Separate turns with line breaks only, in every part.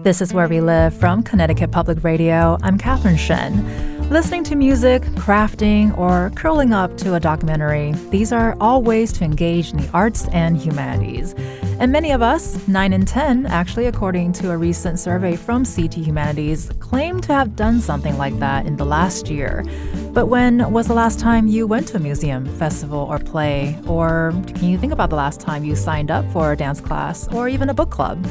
This is Where We Live from Connecticut Public Radio. I'm Catherine Shen. Listening to music, crafting, or curling up to a documentary, these are all ways to engage in the arts and humanities. And many of us, 9 in 10, actually, according to a recent survey from CT Humanities, claim to have done something like that in the last year. But when was the last time you went to a museum, festival, or play? Or can you think about the last time you signed up for a dance class or even a book club?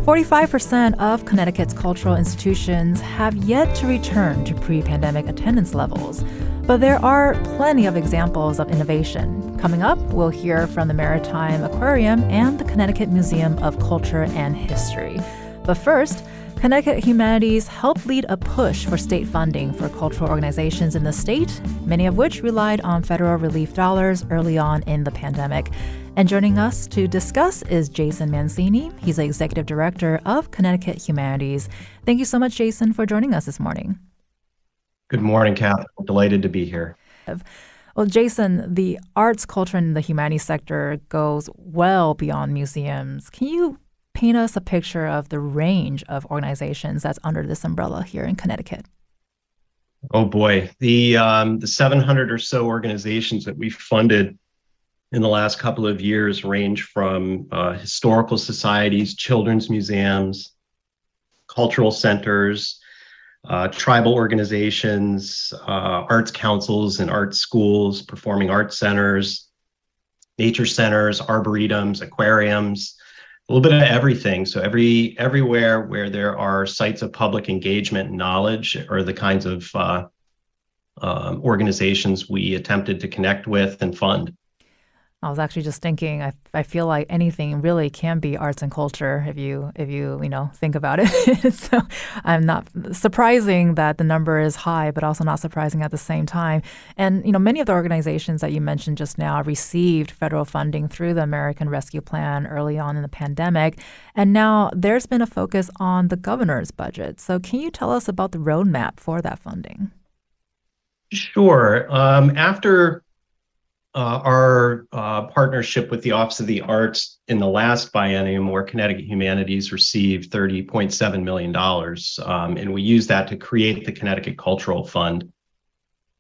45% of Connecticut's cultural institutions have yet to return to pre-pandemic attendance levels. But there are plenty of examples of innovation. Coming up, we'll hear from the Maritime Aquarium and the Connecticut Museum of Culture and History. But first, Connecticut Humanities helped lead a push for state funding for cultural organizations in the state, many of which relied on federal relief dollars early on in the pandemic. And joining us to discuss is Jason Mancini. He's the Executive Director of Connecticut Humanities. Thank you so much, Jason, for joining us this morning.
Good morning, Kath. I'm delighted to be here.
Well, Jason, the arts, culture, and the humanities sector goes well beyond museums. Can you paint us a picture of the range of organizations that's under this umbrella here in Connecticut?
Oh boy, the 700 or so organizations that we funded in the last couple of years range from historical societies, children's museums, cultural centers, tribal organizations, arts councils and art schools, performing arts centers, nature centers, arboretums, aquariums, a little bit of everything. So everywhere where there are sites of public engagement and knowledge are the kinds of organizations we attempted to connect with and fund.
I was actually just thinking, I feel like anything really can be arts and culture if you think about it. So I'm not surprising that the number is high, but also not surprising at the same time. And, many of the organizations that you mentioned just now received federal funding through the American Rescue Plan early on in the pandemic. And now there's been a focus on the governor's budget. So can you tell us about the roadmap for that funding?
Sure. After our partnership with the Office of the Arts in the last biennium, where Connecticut Humanities received $30.7 million. And we used that to create the Connecticut Cultural Fund,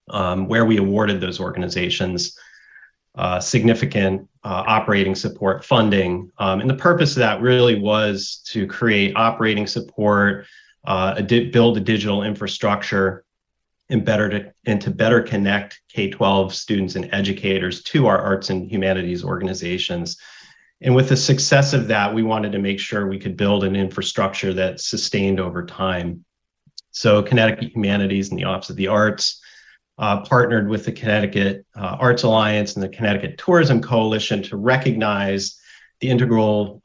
where we awarded those organizations significant operating support funding. And the purpose of that really was to create operating support, build a digital infrastructure, and to better connect K-12 students and educators to our arts and humanities organizations. And with the success of that, we wanted to make sure we could build an infrastructure that sustained over time. So Connecticut Humanities and the Office of the Arts partnered with the Connecticut Arts Alliance and the Connecticut Tourism Coalition to recognize the integral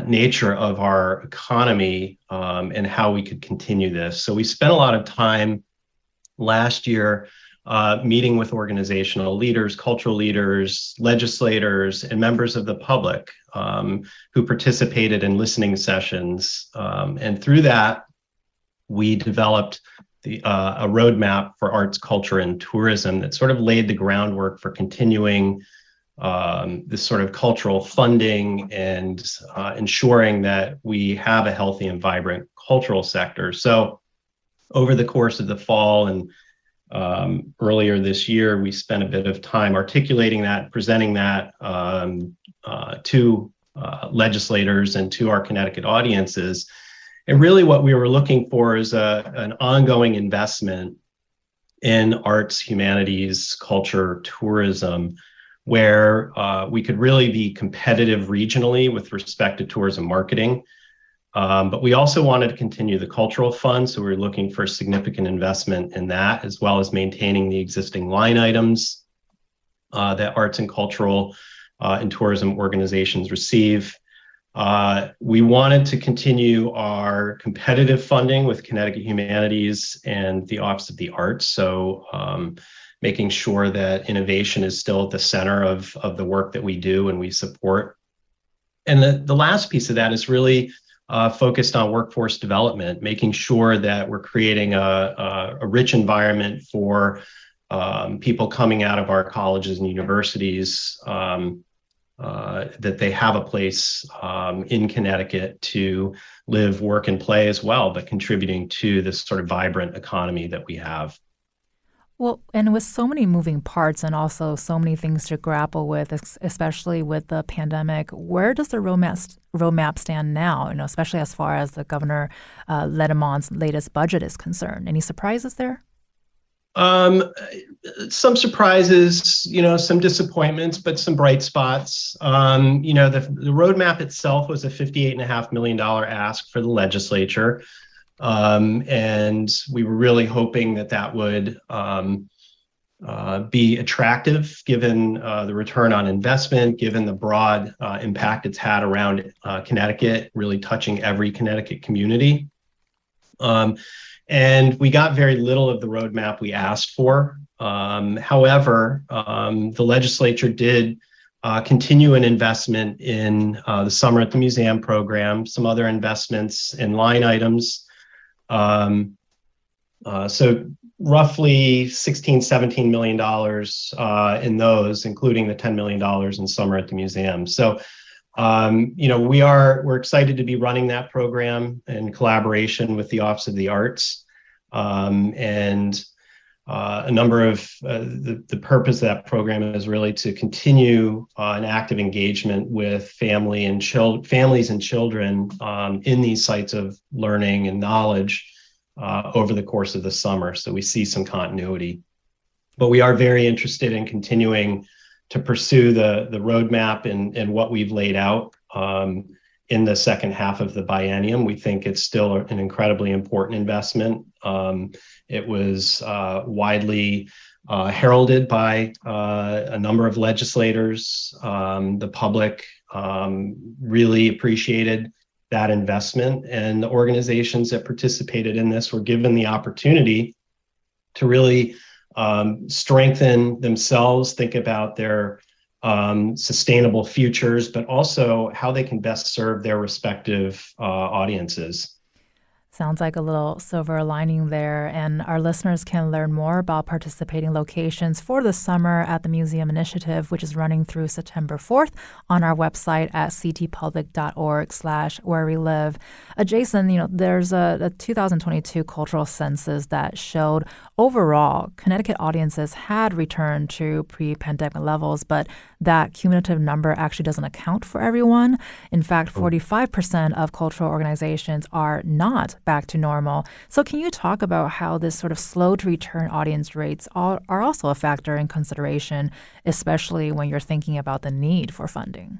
nature of our economy and how we could continue this. So we spent a lot of time last year meeting with organizational leaders, cultural leaders, legislators, and members of the public who participated in listening sessions. And through that, we developed a roadmap for arts, culture, and tourism that sort of laid the groundwork for continuing this sort of cultural funding and ensuring that we have a healthy and vibrant cultural sector. So over the course of the fall and earlier this year, we spent a bit of time articulating that, presenting that to legislators and to our Connecticut audiences. And really what we were looking for is an ongoing investment in arts, humanities, culture, tourism, where we could really be competitive regionally with respect to tourism marketing. But we also wanted to continue the cultural fund, so we were looking for significant investment in that, as well as maintaining the existing line items that arts and cultural and tourism organizations receive. We wanted to continue our competitive funding with Connecticut Humanities and the Office of the Arts, so making sure that innovation is still at the center of the work that we do and we support. And the last piece of that is really focused on workforce development, making sure that we're creating a rich environment for people coming out of our colleges and universities that they have a place in Connecticut to live, work, and play as well, but contributing to this sort of vibrant economy that we have.
Well, and with so many moving parts and also so many things to grapple with, especially with the pandemic, where does the roadmap stand now? Especially as far as the Governor Ledamon's latest budget is concerned. Any surprises there?
Some surprises, some disappointments, but some bright spots. The roadmap itself was a $58.5 million ask for the legislature. And we were really hoping that would be attractive given the return on investment, given the broad impact it's had around Connecticut, really touching every Connecticut community. And we got very little of the roadmap we asked for. However, the legislature did continue an investment in the Summer at the Museum program, some other investments in line items. So roughly $16-17 million in those, including the $10 million in Summer at the Museum. So we're excited to be running that program in collaboration with the Office of the Arts. And a number of the purpose of that program is really to continue an active engagement with families and children in these sites of learning and knowledge over the course of the summer. So we see some continuity, but we are very interested in continuing to pursue the roadmap and what we've laid out in the second half of the biennium. We think it's still an incredibly important investment. It was widely heralded by a number of legislators. The public really appreciated that investment, and the organizations that participated in this were given the opportunity to really strengthen themselves, think about their sustainable futures, but also how they can best serve their respective audiences.
Sounds like a little silver lining there. And our listeners can learn more about participating locations for the Summer at the Museum initiative, which is running through September 4th on our website at ctpublic.org/wherewelive. Jason, there's a 2022 cultural census that showed overall Connecticut audiences had returned to pre-pandemic levels, but that cumulative number actually doesn't account for everyone. In fact, 45% of cultural organizations are not back to normal. So can you talk about how this sort of slow to return audience rates are also a factor in consideration, especially when you're thinking about the need for funding?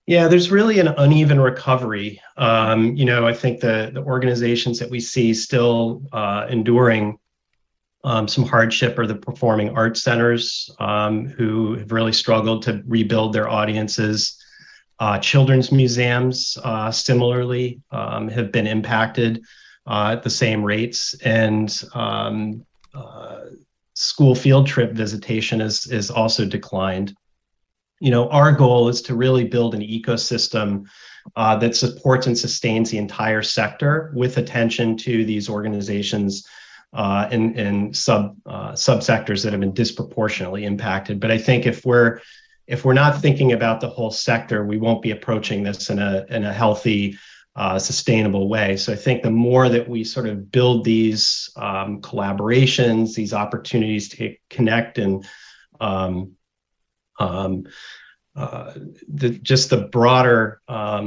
Yeah, there's really an uneven recovery. I think the organizations that we see still enduring some hardship are the performing arts centers who have really struggled to rebuild their audiences. Children's museums similarly have been impacted at the same rates, and school field trip visitation is also declined. Our goal is to really build an ecosystem that supports and sustains the entire sector with attention to these organizations and subsectors that have been disproportionately impacted. But I think if we're not thinking about the whole sector, we won't be approaching this in a healthy, sustainable way. So I think the more that we sort of build these collaborations, these opportunities to connect and the broader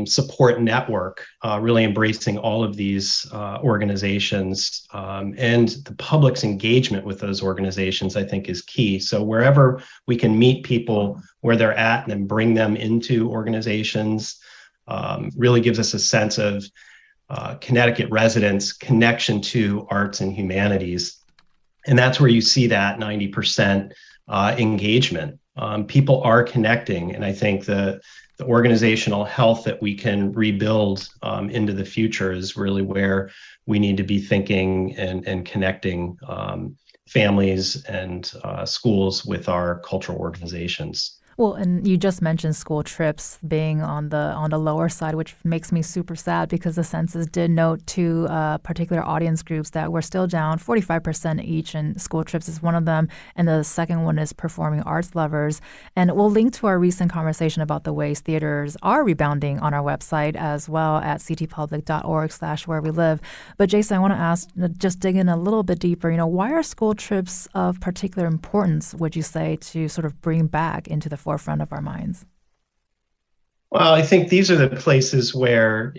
support network, really embracing all of these organizations and the public's engagement with those organizations, I think is key. So wherever we can meet people where they're at and then bring them into organizations really gives us a sense of Connecticut residents' connection to arts and humanities. And that's where you see that 90% engagement. People are connecting, and I think the organizational health that we can rebuild into the future is really where we need to be thinking and connecting families and schools with our cultural organizations.
Well, and you just mentioned school trips being on the lower side, which makes me super sad because the census did note two particular audience groups that were still down 45% each, and school trips is one of them, and the second one is performing arts lovers. And we'll link to our recent conversation about the ways theaters are rebounding on our website as well at ctpublic.org/where we live. But Jason, I want to ask, just dig in a little bit deeper. Why are school trips of particular importance, would you say, to sort of bring back into the forefront of our minds?
Well, I think these are the places where,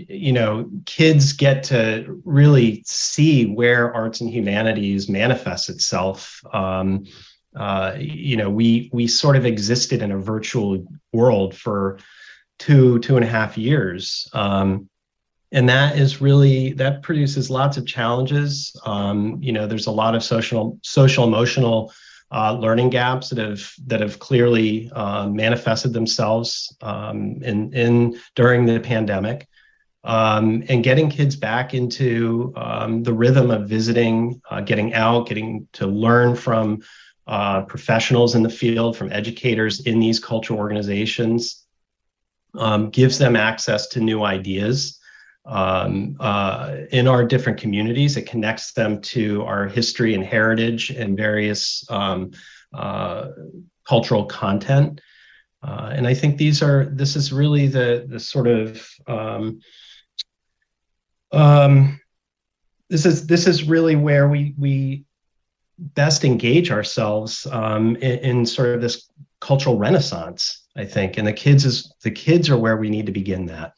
kids get to really see where arts and humanities manifests itself. We sort of existed in a virtual world for 2.5 years. And that produces lots of challenges. There's a lot of social emotional learning gaps that have clearly manifested themselves during the pandemic, and getting kids back into the rhythm of visiting, getting out, getting to learn from professionals in the field, from educators in these cultural organizations, gives them access to new ideas in our different communities. It connects them to our history and heritage and various cultural content. And I think this is really the sort of this is really where we best engage ourselves in sort of this cultural renaissance, I think. And the kids are where we need to begin that.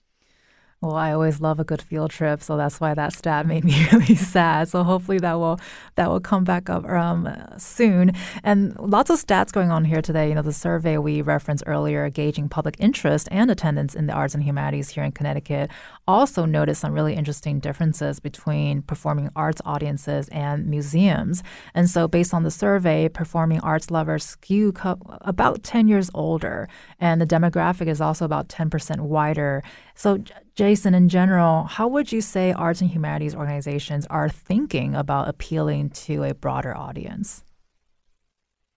Well, I always love a good field trip, so that's why that stat made me really sad. So hopefully that will come back up soon. And lots of stats going on here today. The survey we referenced earlier, gauging public interest and attendance in the arts and humanities here in Connecticut, also noticed some really interesting differences between performing arts audiences and museums. And so based on the survey, performing arts lovers skew about 10 years older, and the demographic is also about 10% wider. So Jason, in general, how would you say arts and humanities organizations are thinking about appealing to a broader audience?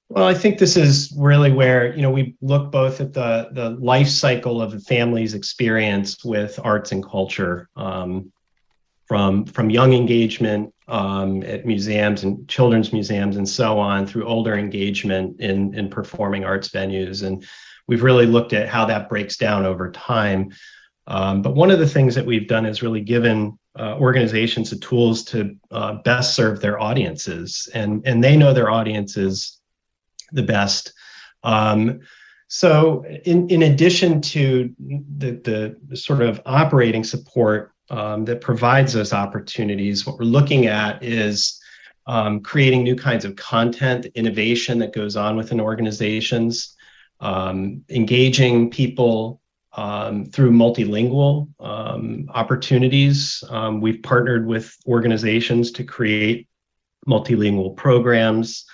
Well, I think this is really where, we look both at the life cycle of the family's experience with arts and culture, from young engagement at museums and children's museums and so on, through older engagement in performing arts venues. And we've really looked at how that breaks down over time. But one of the things that we've done is really given organizations the tools to best serve their audiences, and they know their audiences the best. So in addition to the sort of operating support that provides those opportunities, what we're looking at is creating new kinds of content, innovation that goes on within organizations, engaging people through multilingual opportunities. We've partnered with organizations to create multilingual programs.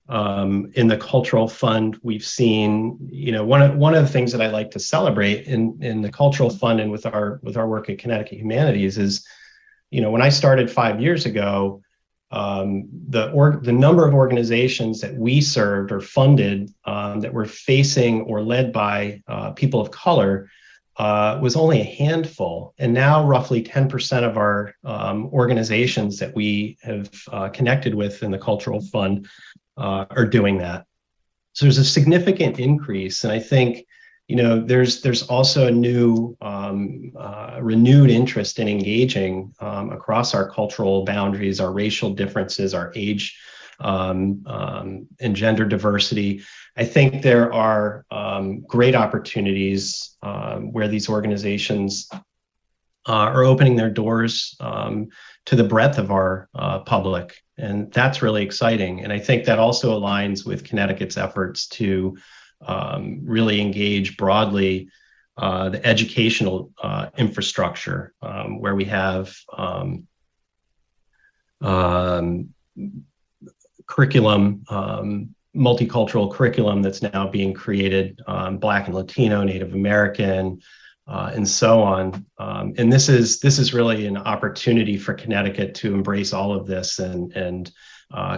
In the Cultural Fund, we've seen, one of the things that I like to celebrate in the Cultural Fund and with our work at Connecticut Humanities is, when I started 5 years ago, the number of organizations that we served or funded that were facing or led by people of color was only a handful. And now roughly 10% of our organizations that we have connected with in the Cultural Fund are doing that. So there's a significant increase. And I think, there's also a new renewed interest in engaging across our cultural boundaries, our racial differences, our age and gender diversity. I think there are great opportunities where these organizations are opening their doors to the breadth of our public. And that's really exciting. And I think that also aligns with Connecticut's efforts to really engage broadly the educational infrastructure, where we have curriculum, multicultural curriculum that's now being created, Black and Latino, Native American, and so on. And this is really an opportunity for Connecticut to embrace all of this and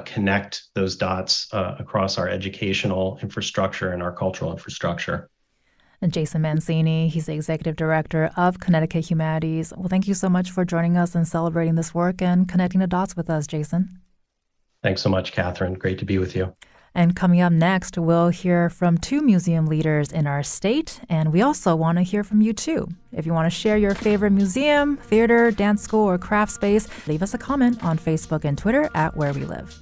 connect those dots across our educational infrastructure and our cultural infrastructure.
And Jason Mancini, he's the Executive Director of Connecticut Humanities. Well, thank you so much for joining us and celebrating this work and connecting the dots with us, Jason.
Thanks so much, Catherine. Great to be with you.
And coming up next, we'll hear from 2 museum leaders in our state, and we also want to hear from you too. If you want to share your favorite museum, theater, dance school, or craft space, leave us a comment on Facebook and Twitter at Where We Live.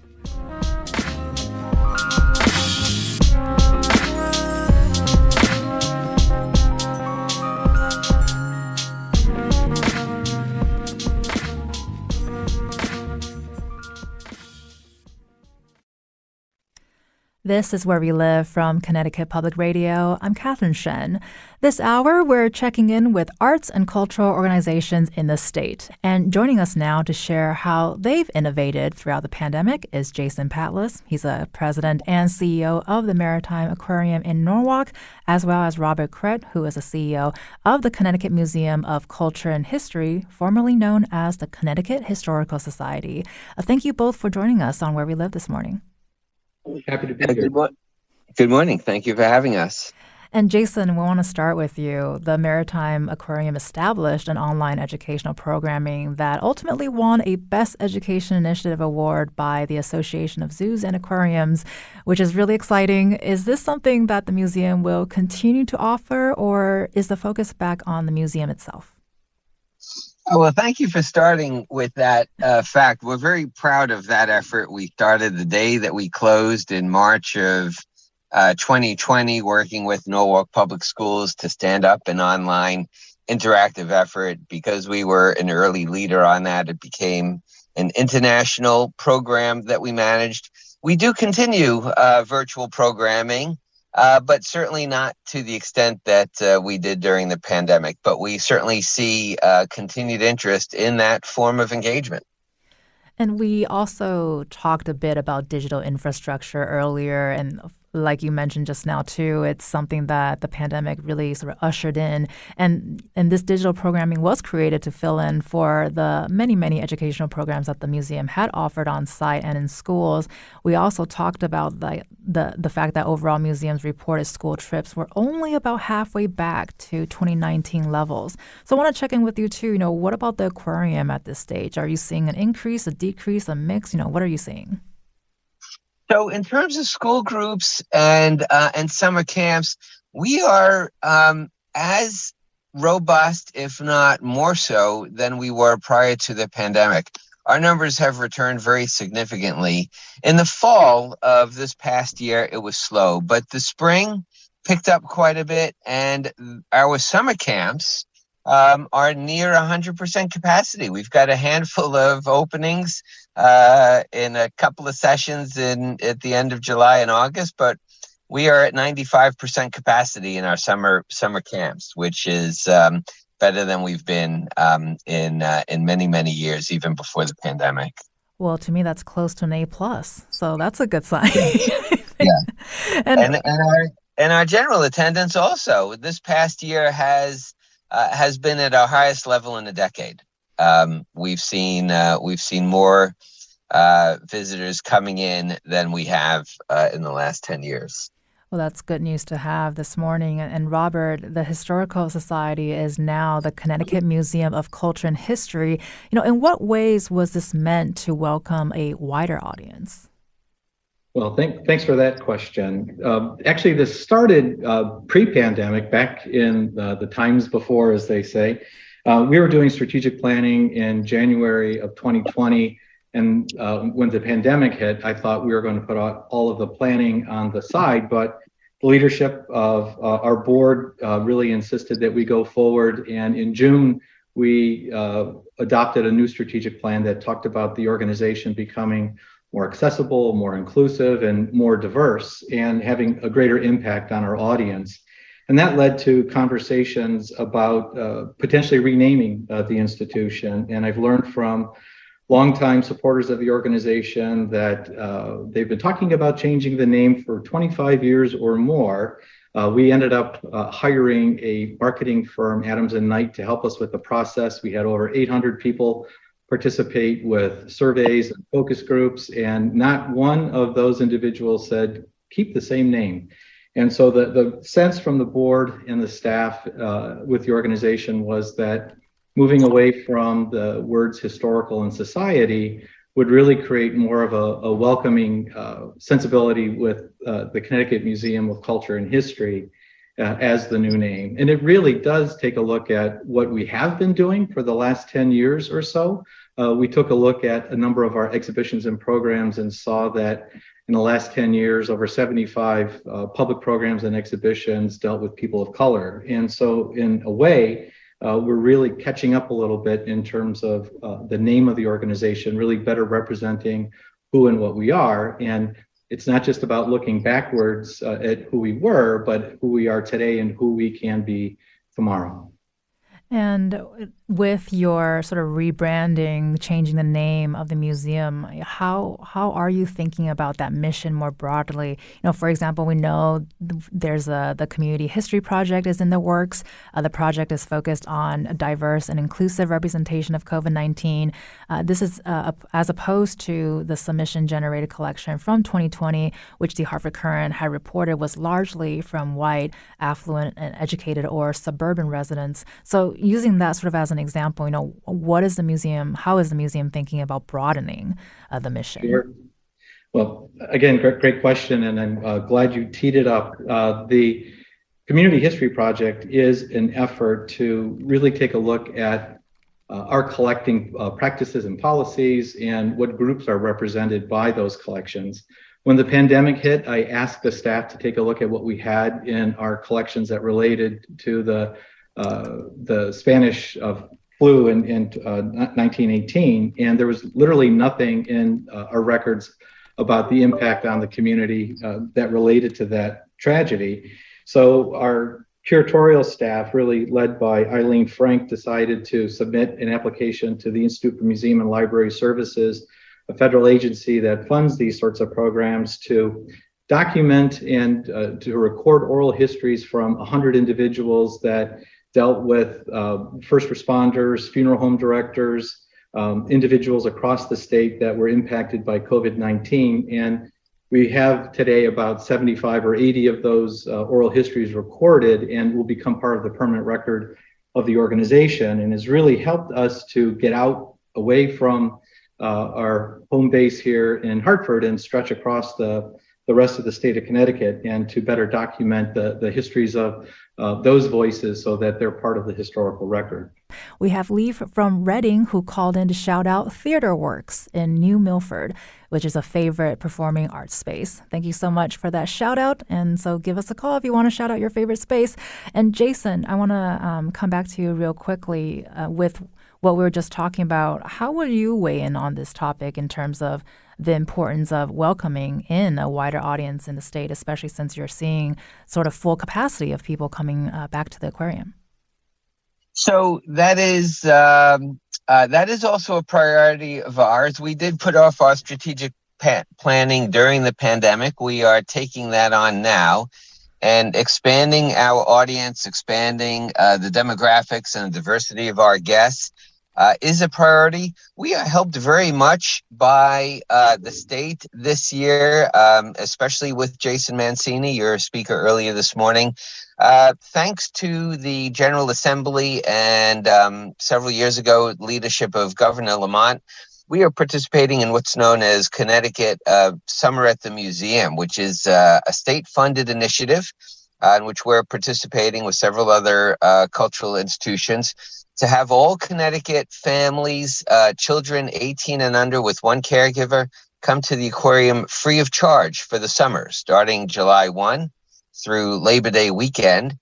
This is Where We Live from Connecticut Public Radio. I'm Catherine Shen. This hour, we're checking in with arts and cultural organizations in the state. And joining us now to share how they've innovated throughout the pandemic is Jason Patlas. He's a president and CEO of the Maritime Aquarium in Norwalk, as well as Robert Krett, who is the CEO of the Connecticut Museum of Culture and History, formerly known as the Connecticut Historical Society. Thank you both for joining us on Where We Live this morning.
Happy to be here. Good morning. Thank you for having us.
And Jason, we want to start with you. The Maritime Aquarium established an online educational programming that ultimately won a Best Education Initiative award by the Association of Zoos and Aquariums, which is really exciting. Is this something that the museum will continue to offer, or is the focus back on the museum itself?
Well, thank you for starting with that fact. We're very proud of that effort. We started the day that we closed in March of 2020, working with Norwalk Public Schools to stand up an online interactive effort. Because we were an early leader on that, it became an international program that we managed. We do continue virtual programming, but certainly not to the extent that we did during the pandemic. But we certainly see continued interest in that form of engagement.
And we also talked a bit about digital infrastructure earlier, and like you mentioned just now, too, it's something that the pandemic really sort of ushered in. And this digital programming was created to fill in for the many, many educational programs that the museum had offered on site and in schools. We also talked about the fact that overall museums reported school trips were only about halfway back to 2019 levels. So I want to check in with you, too. What about the aquarium at this stage? Are you seeing an increase, a decrease, a mix? What are you seeing?
So in terms of school groups and summer camps, we are as robust, if not more so, than we were prior to the pandemic. Our numbers have returned very significantly. In the fall of this past year, it was slow, but the spring picked up quite a bit, and our summer camps are near 100% capacity. We've got a handful of openings in a couple of sessions at the end of July and August, but we are at 95% capacity in our summer camps, which is better than we've been in many, many years, even before the pandemic.
Well, to me, that's close to an A+, so that's a good sign.
Yeah, and our general attendance also this past year has been at our highest level in a decade. We've seen more visitors coming in than we have in the last 10 years.
Well, that's good news to have this morning. And Robert, the Historical Society is now the Connecticut Museum of Culture and History. In what ways was this meant to welcome a wider audience?
Well, thanks for that question. Actually, this started pre-pandemic, back in the times before, as they say. We were doing strategic planning in January of 2020. And when the pandemic hit, I thought we were going to put all of the planning on the side. But the leadership of our board really insisted that we go forward. And in June, we adopted a new strategic plan that talked about the organization becoming more accessible, more inclusive, and more diverse, and having a greater impact on our audience. And that led to conversations about potentially renaming the institution. And I've learned from longtime supporters of the organization that they've been talking about changing the name for 25 years or more. We ended up hiring a marketing firm, Adams and Knight, to help us with the process. We had over 800 people participate with surveys and focus groups, and not one of those individuals said, keep the same name. And so the sense from the board and the staff with the organization was that moving away from the words historical and society would really create more of a welcoming sensibility with the Connecticut Museum of Culture and History as the new name. And it really does take a look at what we have been doing for the last 10 years or so. We took a look at a number of our exhibitions and programs and saw that in the last 10 years, over 75 public programs and exhibitions dealt with people of color. And so in a way, we're really catching up a little bit in terms of the name of the organization, really better representing who and what we are. And it's not just about looking backwards at who we were, but who we are today and who we can be tomorrow.
And with your sort of rebranding, changing the name of the museum, how are you thinking about that mission more broadly? For example, we know there's the community history project is in the works. The project is focused on a diverse and inclusive representation of COVID-19. This is as opposed to the submission-generated collection from 2020, which the Hartford Courant had reported was largely from white, affluent, and educated or suburban residents. So using that sort of as an example, how is the museum thinking about broadening the mission?
Sure. Well, again, great question, and I'm glad you teed it up. The Community History Project is an effort to really take a look at our collecting practices and policies and what groups are represented by those collections. When the pandemic hit, I asked the staff to take a look at what we had in our collections that related to the Spanish flu in 1918, and there was literally nothing in our records about the impact on the community that related to that tragedy. So our curatorial staff, really led by Eileen Frank, decided to submit an application to the Institute for Museum and Library Services, a federal agency that funds these sorts of programs, to document and to record oral histories from 100 individuals that dealt with first responders, funeral home directors, individuals across the state that were impacted by COVID-19. And we have today about 75 or 80 of those oral histories recorded and will become part of the permanent record of the organization, and has really helped us to get out away from our home base here in Hartford and stretch across the rest of the state of Connecticut, and to better document the histories of those voices so that they're part of the historical record.
We have Lee from Reading who called in to shout out Theater Works in New Milford, which is a favorite performing arts space. Thank you so much for that shout out. And so give us a call if you want to shout out your favorite space. And Jason, I want to come back to you real quickly with what we were just talking about. How would you weigh in on this topic in terms of the importance of welcoming in a wider audience in the state, especially since you're seeing sort of full capacity of people coming back to the aquarium?
So that is also a priority of ours. We did put off our strategic planning during the pandemic. We are taking that on now and expanding our audience, expanding the demographics and the diversity of our guests is a priority. We are helped very much by the state this year, especially with Jason Mancini, your speaker earlier this morning. Thanks to the General Assembly and several years ago, leadership of Governor Lamont, we are participating in what's known as Connecticut Summer at the Museum, which is a state-funded initiative in which we're participating with several other cultural institutions to have all Connecticut families, children 18 and under with one caregiver, come to the aquarium free of charge for the summer, starting July 1 through Labor Day weekend.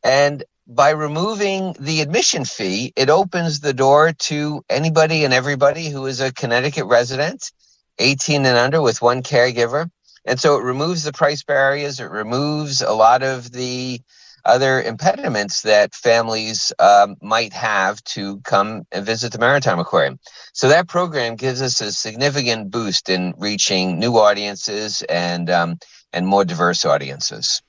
And by removing the admission fee, it opens the door to anybody and everybody who is a Connecticut resident, 18 and under with one caregiver. And so it removes the price barriers. It removes a lot of the other impediments that families might have to come and visit the Maritime Aquarium. So that program gives us a significant boost in reaching new audiences and more diverse audiences.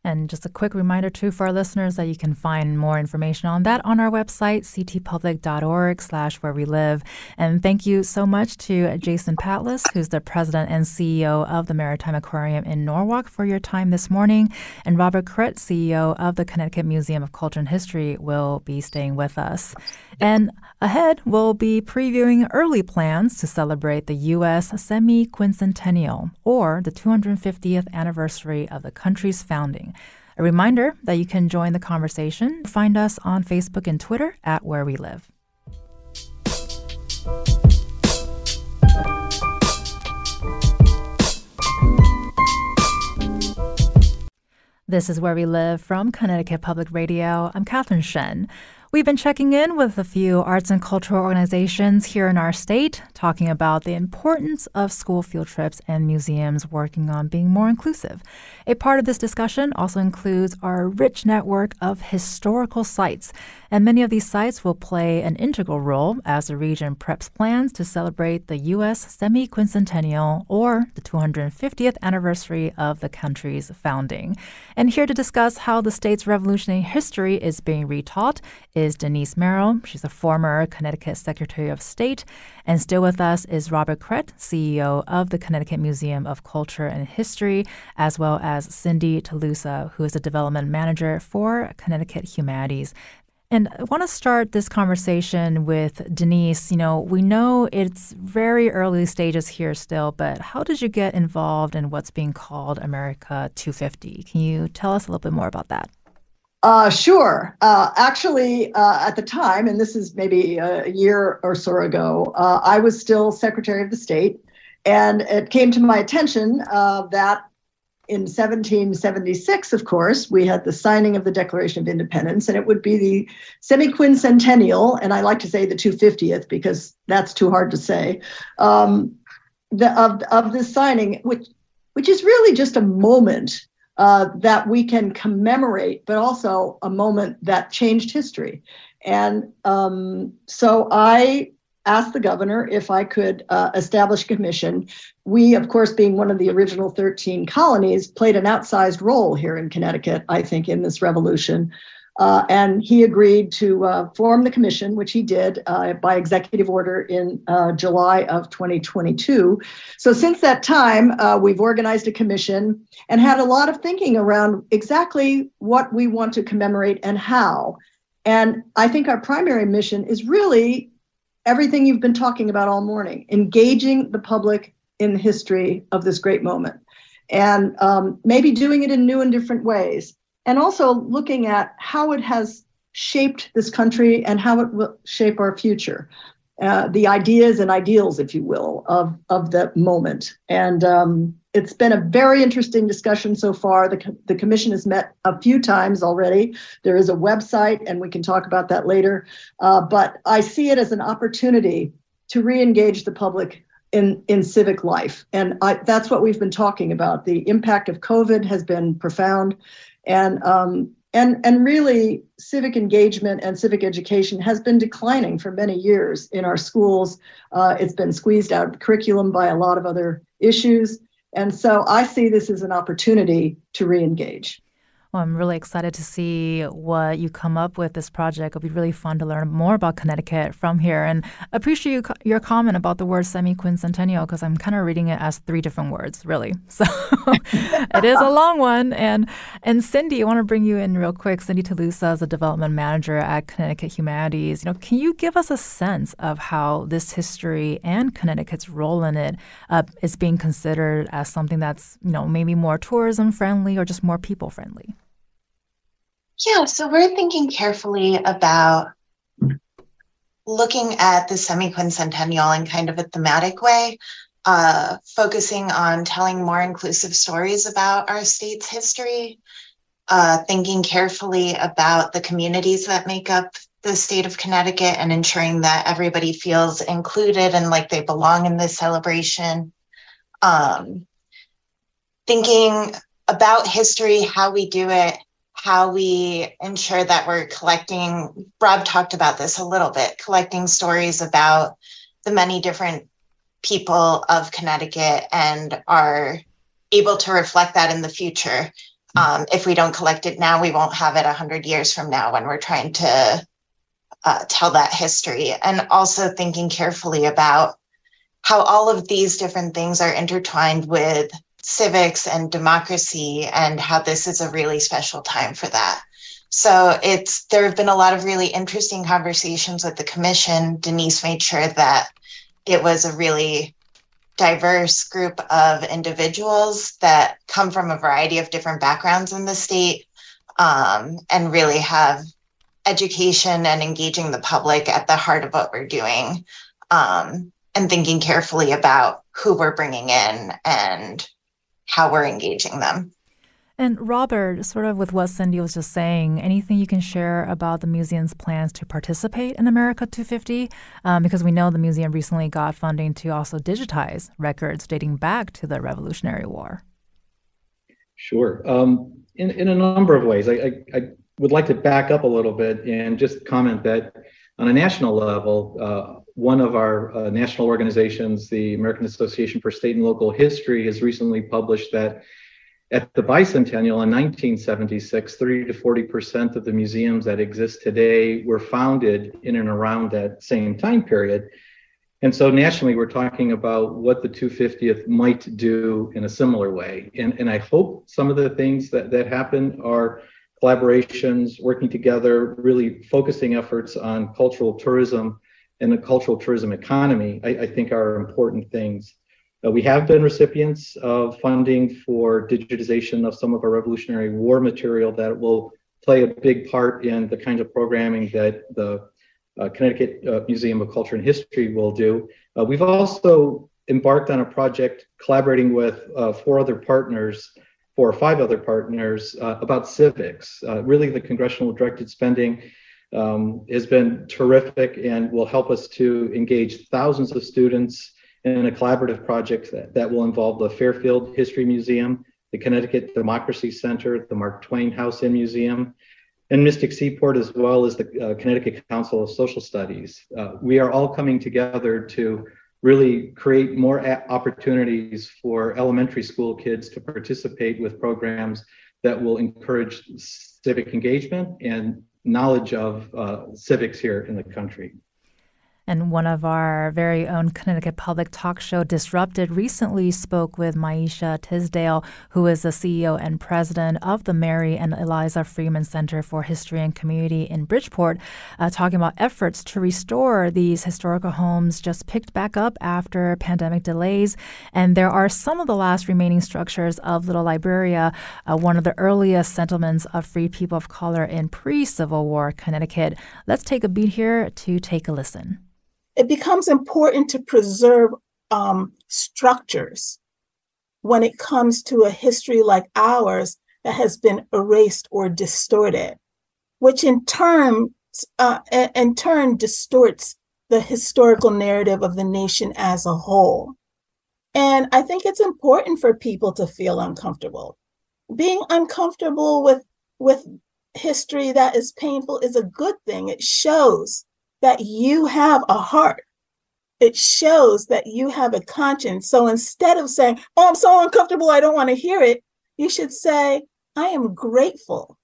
And just a quick reminder, too, for our listeners that you can find more information on that on our website, ctpublic.org/where we live. And thank you so much to Jason Patlis, who's the president and CEO of the Maritime Aquarium in Norwalk, for your time this morning. And Robert Krett, CEO of the Connecticut Museum of Culture and History, will be staying with us. And ahead, we'll be previewing early plans to celebrate the U.S. semi-quincentennial, or the 250th anniversary of the country's founding. A reminder that you can join the conversation. Find us on Facebook and Twitter at Where We Live. This is Where We Live from Connecticut Public Radio. I'm Catherine Shen. We've been checking in with a few arts and cultural organizations here in our state, talking about the importance of school field trips and museums working on being more inclusive. A part of this discussion also includes our rich network of historical sites, and many of these sites will play an integral role as the region preps plans to celebrate the U.S. semi-quincentennial, or the 250th anniversary of the country's founding. And here to discuss how the state's revolutionary history is being retaught is Denise Merrill. She's a former Connecticut Secretary of State. And still with us is Robert Krett, CEO of the Connecticut Museum of Culture and History, as well as Cyndi Tolosa, who is the development manager for Connecticut Humanities. And I want to start this conversation with Denise. You know, we know it's very early stages here still, but how did you get involved in what's being called America 250? Can you tell us a little bit more about that?
Sure. Actually, at the time, and this is maybe a year or so ago, I was still Secretary of the State, and it came to my attention that in 1776, of course, we had the signing of the Declaration of Independence, and it would be the semi-quincentennial, and I like to say the 250th because that's too hard to say, of this signing, which is really just a moment that we can commemorate, but also a moment that changed history. And so I asked the governor if I could establish a commission. We, of course, being one of the original 13 colonies, played an outsized role here in Connecticut, I think, in this revolution. And he agreed to form the commission, which he did by executive order in July of 2022. So since that time, we've organized a commission and had a lot of thinking around exactly what we want to commemorate and how. And I think our primary mission is really everything you've been talking about all morning, engaging the public in the history of this great moment, and maybe doing it in new and different ways. And also looking at how it has shaped this country and how it will shape our future, the ideas and ideals, if you will, of the moment. And it's been a very interesting discussion so far. The commission has met a few times already. There is a website, and we can talk about that later. But I see it as an opportunity to re-engage the public in civic life. And that's what we've been talking about. The impact of COVID has been profound. And really, civic engagement and civic education has been declining for many years in our schools. It's been squeezed out of the curriculum by a lot of other issues. And so I see this as an opportunity to re-engage.
Well, I'm really excited to see what you come up with this project. It'll be really fun to learn more about Connecticut from here. And appreciate your comment about the word semi-quincentennial, because I'm kind of reading it as three different words, really. So it is a long one. And Cyndi, I want to bring you in real quick. Cyndi Tolosa is a development manager at Connecticut Humanities. You know, can you give us a sense of how this history and Connecticut's role in it is being considered as something that's, you know, maybe more tourism friendly or just more people friendly?
Yeah, so we're thinking carefully about looking at the semi-quincentennial in kind of a thematic way, focusing on telling more inclusive stories about our state's history, thinking carefully about the communities that make up the state of Connecticut and ensuring that everybody feels included and like they belong in this celebration. Thinking about history, how we do it, how we ensure that we're collecting, Rob talked about this a little bit, collecting stories about the many different people of Connecticut and are able to reflect that in the future. If we don't collect it now, we won't have it 100 years from now when we're trying to tell that history. And also thinking carefully about how all of these different things are intertwined with civics and democracy, and how this is a really special time for that. So there have been a lot of really interesting conversations with the commission. Denise made sure that it was a really diverse group of individuals that come from a variety of different backgrounds in the state, and really have education and engaging the public at the heart of what we're doing, and thinking carefully about who we're bringing in and how we're engaging them.
And Robert, sort of with what Cyndi was just saying, anything you can share about the museum's plans to participate in America 250? Because we know the museum recently got funding to also digitize records dating back to the Revolutionary War.
Sure. In a number of ways. I would like to back up a little bit and just comment that on a national level, one of our national organizations, the American Association for State and Local History, has recently published that at the bicentennial in 1976, 30 to 40% of the museums that exist today were founded in and around that same time period. And so nationally, we're talking about what the 250th might do in a similar way. And I hope some of the things that happen are collaborations, working together, really focusing efforts on cultural tourism and the cultural tourism economy, I think are important things. We have been recipients of funding for digitization of some of our Revolutionary War material that will play a big part in the kind of programming that the Connecticut Museum of Culture and History will do. We've also embarked on a project collaborating with 4 or 5 other partners about civics. Really, the congressional directed spending has been terrific and will help us to engage thousands of students in a collaborative project that will involve the Fairfield History Museum, the Connecticut Democracy Center, the Mark Twain House and Museum, and Mystic Seaport, as well as the Connecticut Council of Social Studies. We are all coming together to really create more opportunities for elementary school kids to participate with programs that will encourage civic engagement and knowledge of civics here in the country.
And one of our very own Connecticut Public Talk Show, Disrupted, recently spoke with Maisha Tisdale, who is the CEO and president of the Mary and Eliza Freeman Center for History and Community in Bridgeport, talking about efforts to restore these historical homes just picked back up after pandemic delays. And there are some of the last remaining structures of Little Liberia, one of the earliest settlements of free people of color in pre-Civil War Connecticut. Let's take a beat here to take a listen.
It becomes important to preserve structures when it comes to a history like ours that has been erased or distorted, which in turn distorts the historical narrative of the nation as a whole. And I think it's important for people to feel uncomfortable. Being uncomfortable with history that is painful is a good thing. It shows that you have a heart. It shows that you have a conscience. So instead of saying, oh, I'm so uncomfortable, I don't want to hear it, you should say, I am grateful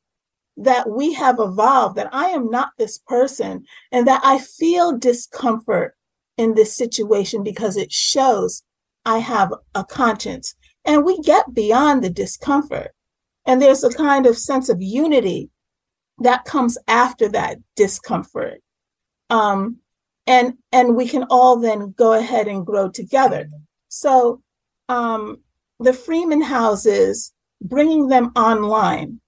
that we have evolved, that I am not this person, and that I feel discomfort in this situation because it shows I have a conscience. And we get beyond the discomfort. And there's a kind of sense of unity that comes after that discomfort. And we can all then go ahead and grow together. So the Freeman houses, bringing them online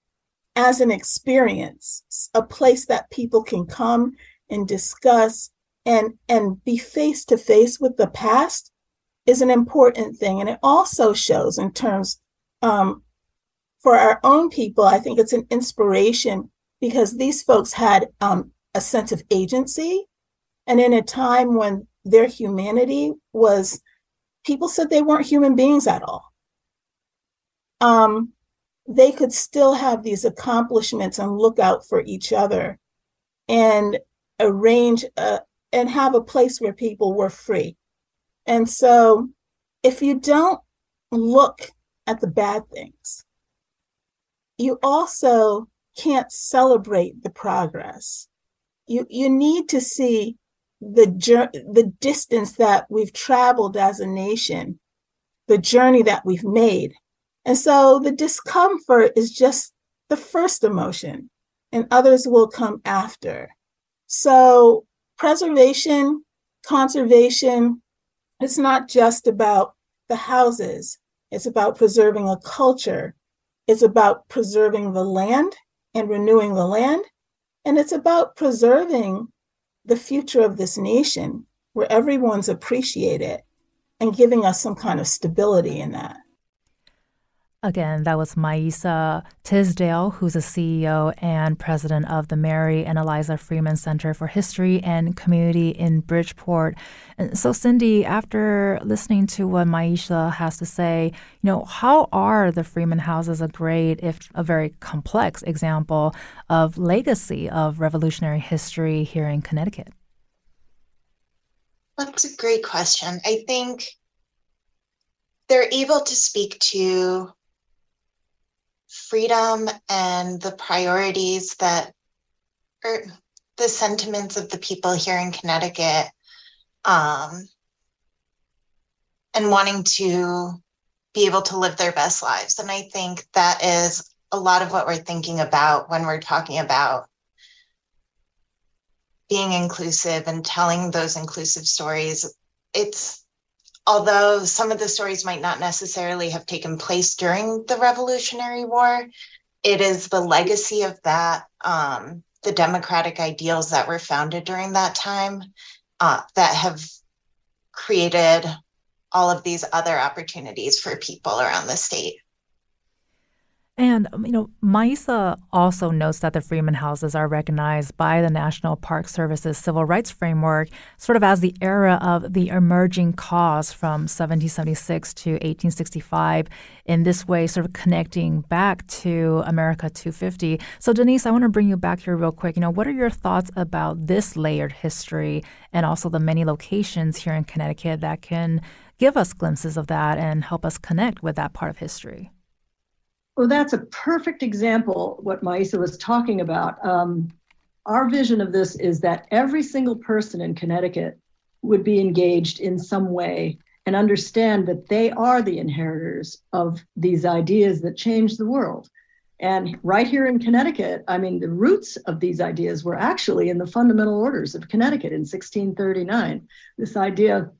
as an experience, a place that people can come and discuss and be face to face with the past, is an important thing. And it also shows in terms for our own people, I think it's an inspiration because these folks had a sense of agency. And in a time when their humanity was, people said they weren't human beings at all. They could still have these accomplishments and look out for each other and arrange and have a place where people were free. And so if you don't look at the bad things you also can't celebrate the progress. You need to see the distance that we've traveled as a nation, the journey that we've made. And so the discomfort is just the first emotion, and others will come after. So preservation, conservation, it's not just about the houses. It's about preserving a culture. It's about preserving the land and renewing the land. And it's about preserving the future of this nation where everyone's appreciated and giving us some kind of stability in that.
Again, that was Maisa Tisdale, who's a CEO and president of the Mary and Eliza Freeman Center for History and Community in Bridgeport. And so, Cyndi, after listening to what Maisa has to say, how are the Freeman houses a great, if a very complex example of legacy of revolutionary history here in Connecticut?
That's a great question. I think they're able to speak to freedom and the priorities that, or the sentiments of the people here in Connecticut, and wanting to be able to live their best lives. And I think that is a lot of what we're thinking about when we're talking about being inclusive and telling those inclusive stories. Although some of the stories might not necessarily have taken place during the Revolutionary War, it is the legacy of that, the democratic ideals that were founded during that time, that have created all of these other opportunities for people around the state.
And, Maisa also notes that the Freeman houses are recognized by the National Park Service's Civil Rights Framework sort of as the era of the emerging cause from 1776 to 1865, in this way sort of connecting back to America 250. So, Denise, I want to bring you back here real quick. What are your thoughts about this layered history and also the many locations here in Connecticut that can give us glimpses of that and help us connect with that part of history?
Well, that's a perfect example what Maisa was talking about. Our vision of this is that every single person in Connecticut would be engaged in some way and understand that they are the inheritors of these ideas that change the world. And right here in Connecticut, the roots of these ideas were actually in the Fundamental Orders of Connecticut in 1639. This idea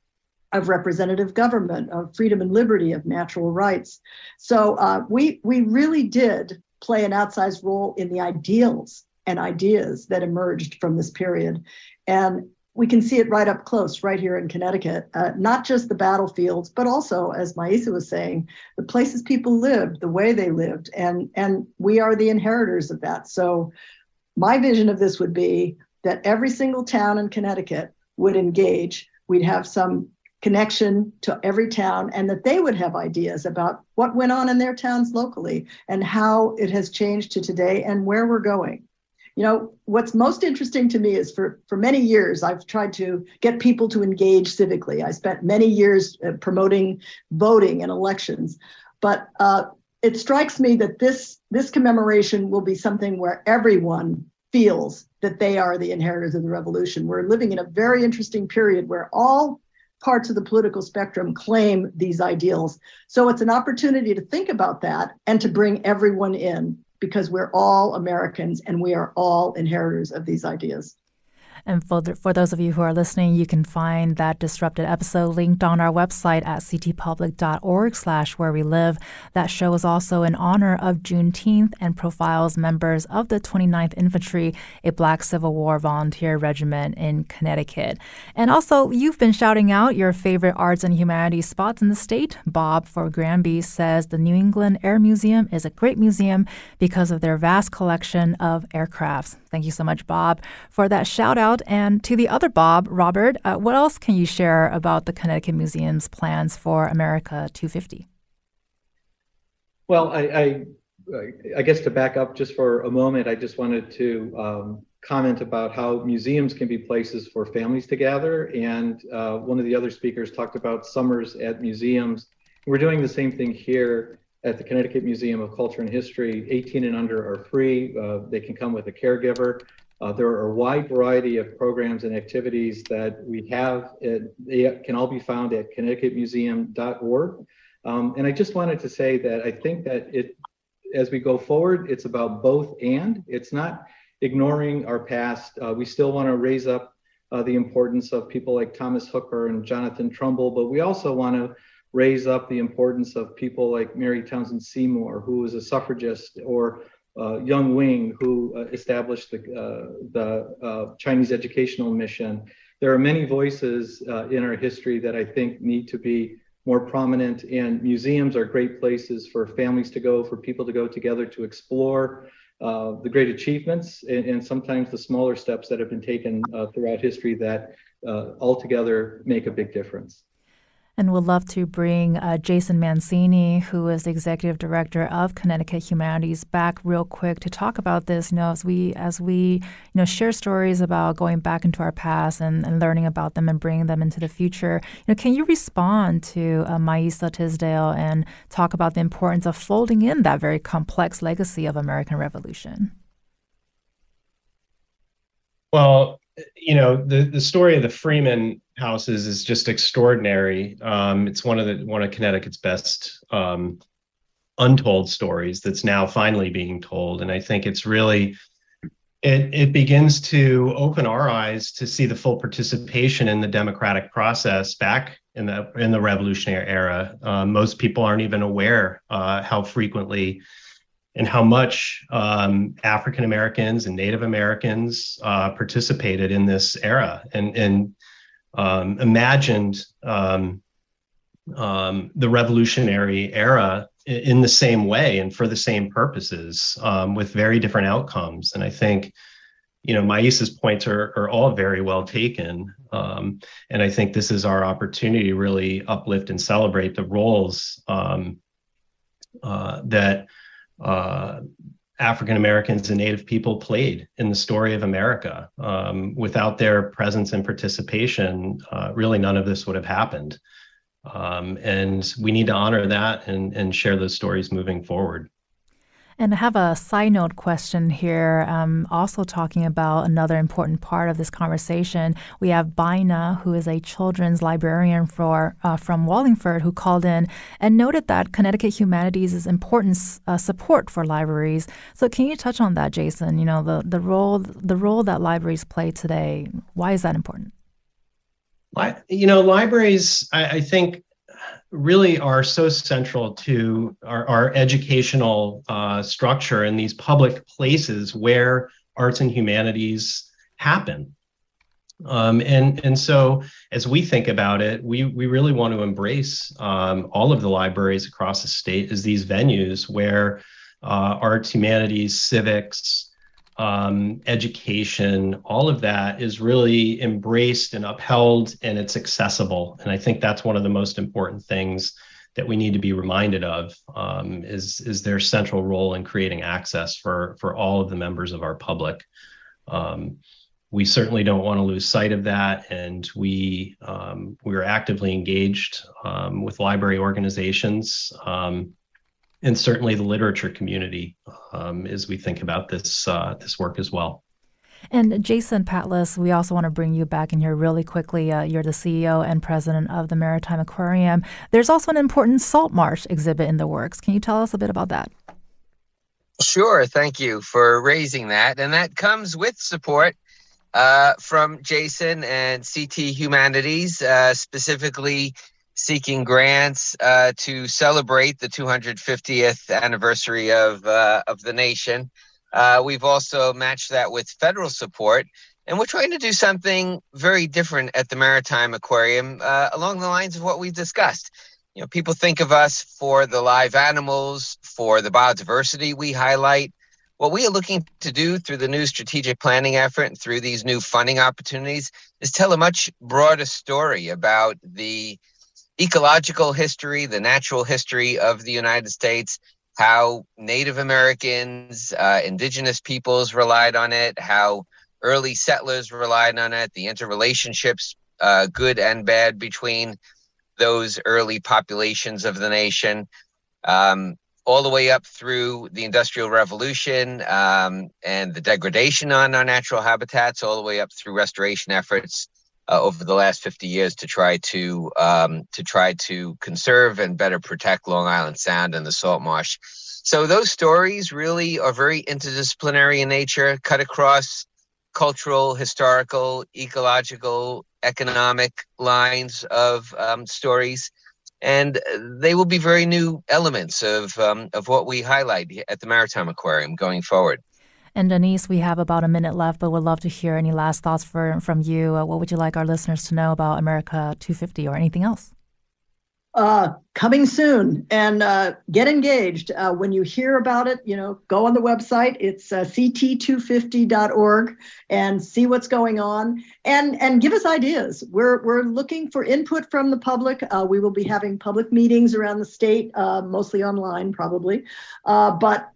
of representative government, of freedom and liberty, of natural rights. So we really did play an outsized role in the ideals and ideas that emerged from this period. And we can see it right up close, right here in Connecticut, not just the battlefields, but also, as Maisa was saying, the places people lived, the way they lived, and we are the inheritors of that. So my vision of this would be that every single town in Connecticut would engage. We'd have some connection to every town, and that they would have ideas about what went on in their towns locally and how it has changed to today and where we're going. What's most interesting to me is for many years, I've tried to get people to engage civically. I spent many years promoting voting and elections, but it strikes me that this commemoration will be something where everyone feels that they are the inheritors of the revolution. We're living in a very interesting period where all parts of the political spectrum claim these ideals. So it's an opportunity to think about that and to bring everyone in, because we're all Americans and we are all inheritors of these ideas.
And for those of you who are listening, you can find that Disrupted episode linked on our website at ctpublic.org/where we live. That show is also in honor of Juneteenth and profiles members of the 29th Infantry, a Black Civil War volunteer regiment in Connecticut. And also, you've been shouting out your favorite arts and humanities spots in the state. Bob for Granby says the New England Air Museum is a great museum because of their vast collection of aircrafts. Thank you so much, Bob, for that shout out. And to the other Bob, Robert, what else can you share about the Connecticut Museum's plans for America 250?
Well, I guess to back up just for a moment, I just wanted to comment about how museums can be places for families to gather. And one of the other speakers talked about summers at museums. We're doing the same thing here. at the Connecticut Museum of Culture and History. 18 and under are free. They can come with a caregiver. There are a wide variety of programs and activities that we have. They can all be found at connecticutmuseum.org. And I just wanted to say that I think that as we go forward, it's about both and. It's not ignoring our past. We still want to raise up the importance of people like Thomas Hooker and Jonathan Trumbull, but we also want to raise up the importance of people like Mary Townsend Seymour, who was a suffragist, or Young Wing, who established the Chinese educational mission. There are many voices in our history that I think need to be more prominent, and museums are great places for families to go, for people to go together to explore the great achievements and sometimes the smaller steps that have been taken throughout history that altogether make a big difference.
And we'd love to bring Jason Mancini, who is the executive director of Connecticut Humanities, back real quick to talk about this. As we share stories about going back into our past and learning about them and bringing them into the future. Can you respond to Maisa Tisdale and talk about the importance of folding in that very complex legacy of American Revolution?
Well, the story of the Freeman houses is just extraordinary. It's one of Connecticut's best untold stories that's now finally being told, and I think it's really it begins to open our eyes to see the full participation in the democratic process back in the Revolutionary era. Most people aren't even aware how frequently and how much African Americans and Native Americans participated in this era and imagined the Revolutionary era in the same way and for the same purposes, with very different outcomes. And I think, Maisa's points are all very well taken. And I think this is our opportunity to really uplift and celebrate the roles that African Americans and Native people played in the story of America. Without their presence and participation, really none of this would have happened. And we need to honor that and share those stories moving forward.
And I have a side note question here, also talking about another important part of this conversation. We have Bina, who is a children's librarian from Wallingford, who called in and noted that Connecticut Humanities' important support for libraries. So can you touch on that, Jason? The role that libraries play today. Why is that important?
Libraries, I think, really are so central to our educational structure in these public places where arts and humanities happen. And so as we think about it, we really want to embrace all of the libraries across the state as these venues where arts, humanities, civics, education, all of that is really embraced and upheld, and it's accessible. And I think that's one of the most important things that we need to be reminded of, is their central role in creating access for all of the members of our public. We certainly don't want to lose sight of that, and we are actively engaged with library organizations, and certainly the literature community, as we think about this work as well.
And Jason Patlas, we also want to bring you back in here really quickly. You're the CEO and president of the Maritime Aquarium. There's also an important salt marsh exhibit in the works. Can you tell us a bit about that?
Sure. Thank you for raising that. And that comes with support from Jason and CT Humanities, specifically seeking grants to celebrate the 250th anniversary of the nation. We've also matched that with federal support, and we're trying to do something very different at the Maritime Aquarium along the lines of what we've discussed. People think of us for the live animals, for the biodiversity we highlight. What we are looking to do through the new strategic planning effort and through these new funding opportunities is tell a much broader story about the ecological history, the natural history of the United States, how Native Americans, indigenous peoples relied on it, how early settlers relied on it, the interrelationships, good and bad, between those early populations of the nation. all the way up through the Industrial Revolution and the degradation on our natural habitats, all the way up through restoration efforts over the last 50 years to try to conserve and better protect Long Island Sound and the salt marsh. So those stories really are very interdisciplinary in nature, cut across cultural, historical, ecological, economic lines of stories. And they will be very new elements of what we highlight at the Maritime Aquarium going forward.
And Denise, we have about a minute left, but would love to hear any last thoughts from you. What would you like our listeners to know about America 250 or anything else?
Coming soon, and get engaged. When you hear about it, go on the website. It's ct250.org and see what's going on, and give us ideas. We're looking for input from the public. We will be having public meetings around the state, mostly online, probably. But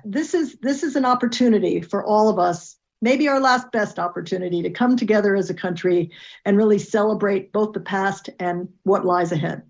this is an opportunity for all of us. Maybe our last best opportunity to come together as a country and really celebrate both the past and what lies ahead.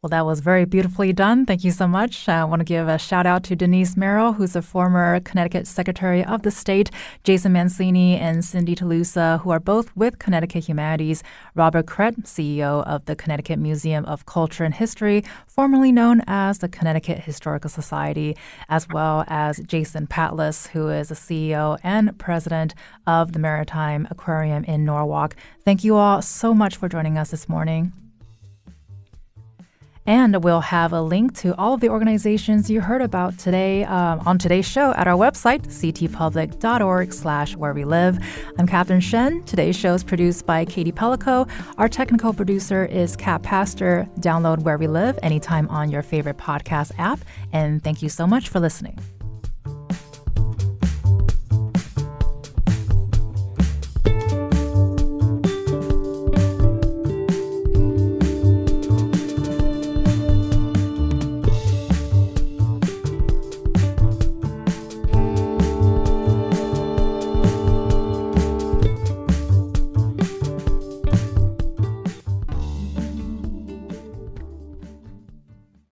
Well, that was very beautifully done. Thank you so much. I want to give a shout out to Denise Merrill, who's a former Connecticut Secretary of the State, Jason Mancini and Cyndi Tolosa, who are both with Connecticut Humanities, Robert Krett, CEO of the Connecticut Museum of Culture and History, formerly known as the Connecticut Historical Society, as well as Jason Patlis, who is the CEO and president of the Maritime Aquarium in Norwalk. Thank you all so much for joining us this morning. And we'll have a link to all of the organizations you heard about today on today's show at our website, ctpublic.org/wherewelive. I'm Catherine Shen. Today's show is produced by Katie Pellico. Our technical producer is Kat Pastor. Download Where We Live anytime on your favorite podcast app. And thank you so much for listening.